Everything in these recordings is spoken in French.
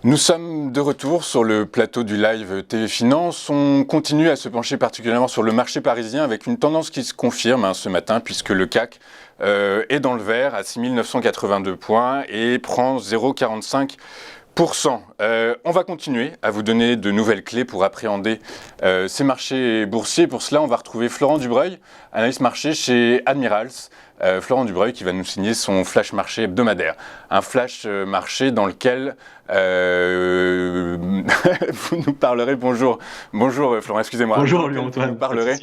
Nous sommes de retour sur le plateau du live TV Finance. On continue à se pencher particulièrement sur le marché parisien avec une tendance qui se confirme ce matin puisque le CAC est dans le vert à 6 982 points et prend 0,45%. On va continuer à vous donner de nouvelles clés pour appréhender ces marchés boursiers. Pour cela, on va retrouver Florent Dubreuil, analyste marché chez Admirals. Florent Dubreuil qui va nous signer son flash marché hebdomadaire. Un flash marché dans lequel vous nous parlerez, bonjour Florent, excusez-moi. Bonjour Louis-Antoine. Vous nous parlerez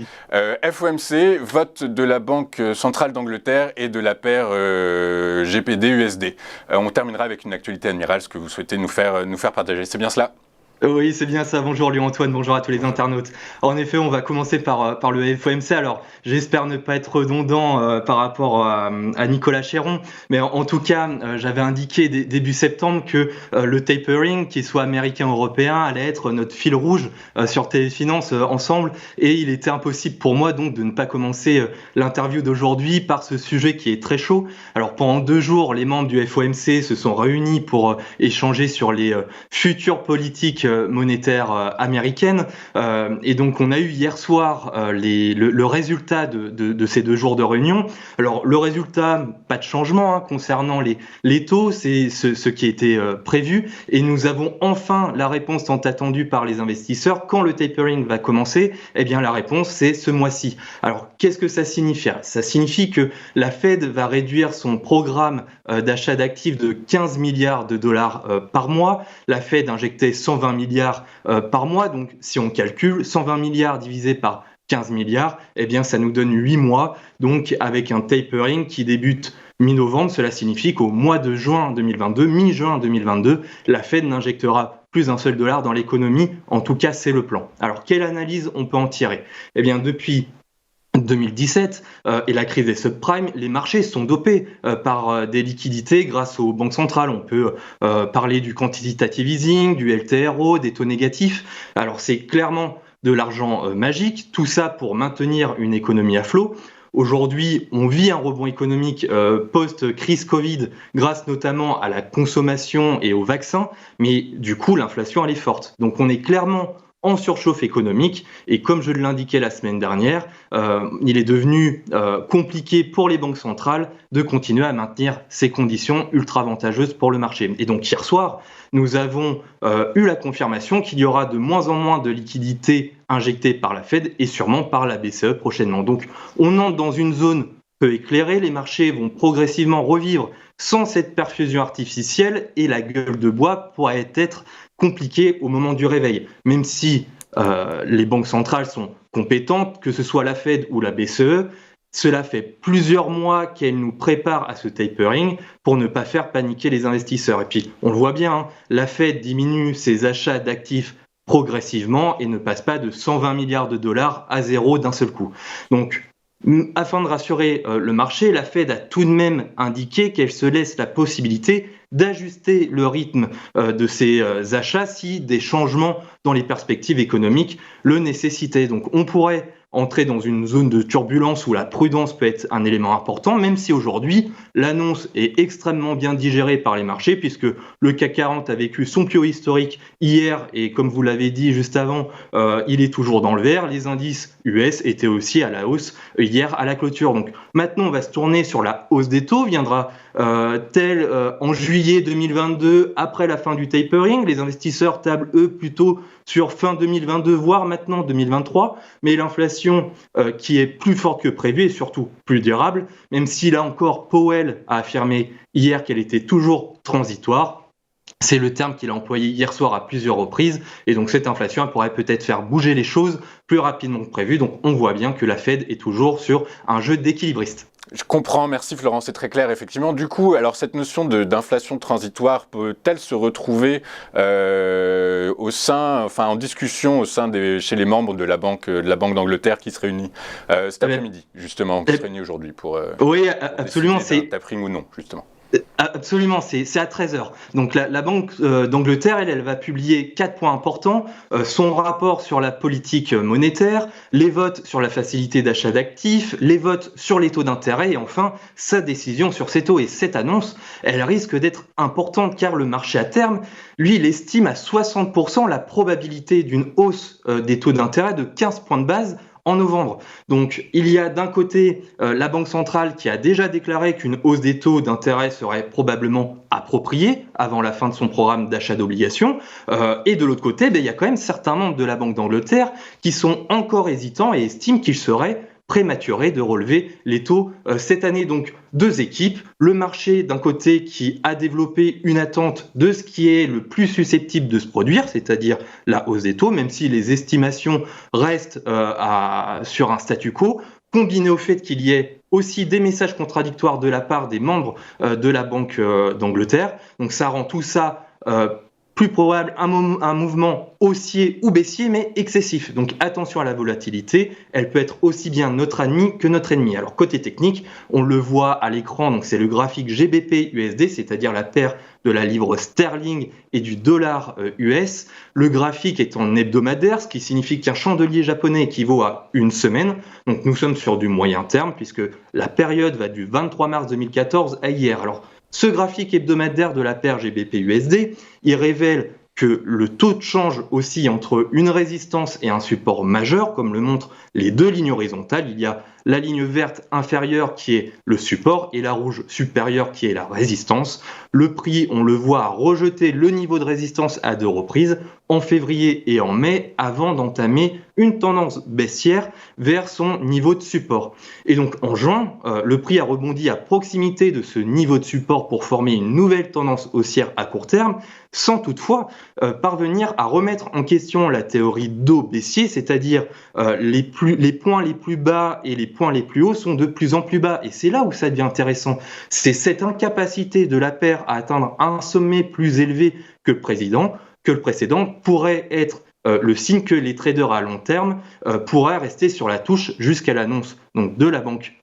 FOMC, vote de la Banque centrale d'Angleterre et de la paire GPD-USD. On terminera avec une actualité Admirals que vous souhaitez nous faire partager. C'est bien cela ? Oui, c'est bien ça. Bonjour Louis-Antoine, bonjour à tous les internautes. En effet, on va commencer par le FOMC. Alors, j'espère ne pas être redondant par rapport à Nicolas Chéron, mais en tout cas, j'avais indiqué début septembre que le tapering, qu'il soit américain ou européen, allait être notre fil rouge sur Téléfinance ensemble, et il était impossible pour moi donc de ne pas commencer l'interview d'aujourd'hui par ce sujet qui est très chaud. Alors, pendant 2 jours, les membres du FOMC se sont réunis pour échanger sur les futures politiques monétaire américaine, et donc on a eu hier soir le résultat de ces 2 jours de réunion. Alors le résultat, pas de changement concernant les taux, c'est ce qui était prévu, et nous avons enfin la réponse tant attendue par les investisseurs. Quand le tapering va commencer? Eh bien la réponse c'est ce mois-ci. Alors qu'est-ce que ça signifie? Ça signifie que la Fed va réduire son programme d'achat d'actifs de 15 milliards de dollars par mois. La Fed injectait 120 milliards par mois, donc si on calcule 120 milliards divisé par 15 milliards, eh bien ça nous donne 8 mois, donc avec un tapering qui débute mi-novembre. Cela signifie qu'au mois de juin 2022, mi-juin 2022, la Fed n'injectera plus un seul dollar dans l'économie, en tout cas c'est le plan. Alors quelle analyse on peut en tirer? Eh bien depuis 2017 et la crise des subprimes, les marchés sont dopés par des liquidités grâce aux banques centrales. On peut parler du quantitative easing, du LTRO, des taux négatifs. Alors c'est clairement de l'argent magique, tout ça pour maintenir une économie à flot. Aujourd'hui, on vit un rebond économique post-crise Covid grâce notamment à la consommation et aux vaccins, mais du coup l'inflation elle est forte. Donc on est clairement en surchauffe économique, et comme je l'indiquais la semaine dernière, il est devenu compliqué pour les banques centrales de continuer à maintenir ces conditions ultra avantageuses pour le marché. Et donc hier soir, nous avons eu la confirmation qu'il y aura de moins en moins de liquidités injectées par la Fed et sûrement par la BCE prochainement. Donc on entre dans une zone peu éclairée, les marchés vont progressivement revivre sans cette perfusion artificielle, et la gueule de bois pourrait être compliquée au moment du réveil. Même si les banques centrales sont compétentes, que ce soit la Fed ou la BCE, cela fait plusieurs mois qu'elles nous préparent à ce tapering pour ne pas faire paniquer les investisseurs. Et puis, on le voit bien, la Fed diminue ses achats d'actifs progressivement et ne passe pas de 120 milliards de dollars à zéro d'un seul coup. Donc, afin de rassurer le marché, la Fed a tout de même indiqué qu'elle se laisse la possibilité d'ajuster le rythme de ses achats si des changements dans les perspectives économiques le nécessitaient. Donc on pourrait entrer dans une zone de turbulence où la prudence peut être un élément important, même si aujourd'hui l'annonce est extrêmement bien digérée par les marchés, puisque le CAC 40 a vécu son plus haut historique hier, et comme vous l'avez dit juste avant, il est toujours dans le vert. Les indices US étaient aussi à la hausse hier à la clôture. Donc maintenant on va se tourner sur la hausse des taux, viendra tel en juillet 2022 après la fin du tapering. Les investisseurs tablent eux plutôt sur fin 2022 voire maintenant 2023, mais l'inflation qui est plus forte que prévu et surtout plus durable, même si là encore Powell a affirmé hier qu'elle était toujours transitoire. C'est le terme qu'il a employé hier soir à plusieurs reprises, et donc cette inflation elle pourrait peut-être faire bouger les choses plus rapidement que prévu. Donc on voit bien que la Fed est toujours sur un jeu d'équilibriste. Je comprends, merci Florent, c'est très clair effectivement. Du coup, alors cette notion d'inflation transitoire peut-elle se retrouver en discussion chez les membres de la Banque d'Angleterre qui se réunit cet après-midi, justement, qui se réunit aujourd'hui pour oui, absolument, c'est un tapering ou non, justement. Absolument, c'est à 13 heures. Donc la Banque d'Angleterre, elle va publier 4 points importants. Son rapport sur la politique monétaire, les votes sur la facilité d'achat d'actifs, les votes sur les taux d'intérêt et enfin sa décision sur ces taux. Et cette annonce, elle risque d'être importante car le marché à terme, lui, il estime à 60% la probabilité d'une hausse des taux d'intérêt de 15 points de base en novembre. Donc il y a d'un côté la Banque centrale qui a déjà déclaré qu'une hausse des taux d'intérêt serait probablement appropriée avant la fin de son programme d'achat d'obligations, et de l'autre côté, il y a quand même certains membres de la Banque d'Angleterre qui sont encore hésitants et estiment qu'il serait prématuré de relever les taux cette année. Donc deux équipes, le marché d'un côté qui a développé une attente de ce qui est le plus susceptible de se produire, c'est-à-dire la hausse des taux, même si les estimations restent sur un statu quo, combiné au fait qu'il y ait aussi des messages contradictoires de la part des membres de la Banque d'Angleterre. Donc ça rend tout ça plus probable un mouvement haussier ou baissier, mais excessif. Donc attention à la volatilité, elle peut être aussi bien notre ami que notre ennemi. Alors côté technique, on le voit à l'écran, donc c'est le graphique GBP-USD, c'est-à-dire la paire de la livre sterling et du dollar US. Le graphique est en hebdomadaire, ce qui signifie qu'un chandelier japonais équivaut à une semaine. Donc nous sommes sur du moyen terme, puisque la période va du 23 mars 2014 à hier. Alors ce graphique hebdomadaire de la paire GBP-USD, il révèle que le taux de change oscille entre une résistance et un support majeur, comme le montrent les deux lignes horizontales. Il y a la ligne verte inférieure qui est le support et la rouge supérieure qui est la résistance. Le prix, on le voit, a rejeté le niveau de résistance à 2 reprises, en février et en mai, avant d'entamer une tendance baissière vers son niveau de support. Et donc en juin, le prix a rebondi à proximité de ce niveau de support pour former une nouvelle tendance haussière à court terme, sans toutefois parvenir à remettre en question la théorie d'eau baissier, c'est-à-dire les points les plus bas et les points les plus hauts sont de plus en plus bas. Et c'est là où ça devient intéressant. C'est cette incapacité de la paire à atteindre un sommet plus élevé que le précédent pourrait être le signe que les traders à long terme pourraient rester sur la touche jusqu'à l'annonce donc, de la Banque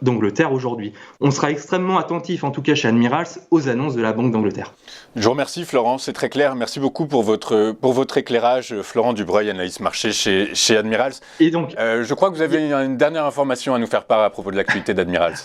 d'Angleterre aujourd'hui. On sera extrêmement attentif, en tout cas chez Admirals, aux annonces de la Banque d'Angleterre. Je vous remercie Florent, c'est très clair. Merci beaucoup pour votre éclairage. Florent Dubreuil, analyste marché chez Admirals. Et donc, je crois que vous avez une dernière information à nous faire part à propos de l'actualité d'Admirals.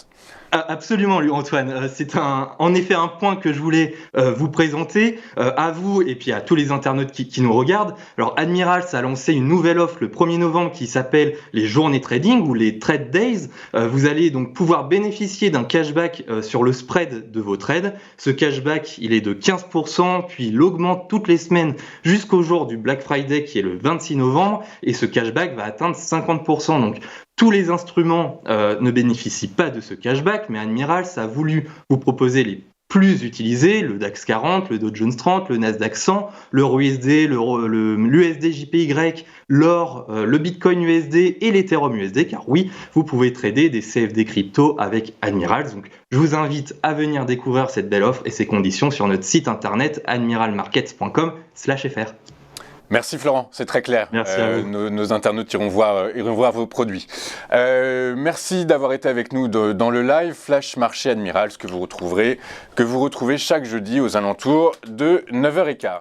Absolument, Antoine. C'est en effet un point que je voulais vous présenter à vous et puis à tous les internautes qui nous regardent. Alors, Admirals a lancé une nouvelle offre le 1er novembre qui s'appelle les journées trading ou les trade days. Vous allez donc pouvoir bénéficier d'un cashback sur le spread de vos trades. Ce cashback, il est de 15%, puis il augmente toutes les semaines jusqu'au jour du Black Friday qui est le 26 novembre et ce cashback va atteindre 50%. Donc, tous les instruments ne bénéficient pas de ce cashback, mais Admirals a voulu vous proposer les plus utilisés, le DAX 40, le Dow Jones 30, le Nasdaq 100, l'euro USD, l'USD JPY, l'or, le Bitcoin USD et l'Ethereum USD, car oui, vous pouvez trader des CFD crypto avec Admirals. Donc, je vous invite à venir découvrir cette belle offre et ses conditions sur notre site internet admiralmarkets.com/fr. Merci Florent, c'est très clair. Merci à vous. Nos internautes iront voir vos produits. Merci d'avoir été avec nous dans le live Flash Marché Admirals que vous retrouvez chaque jeudi aux alentours de 9h15.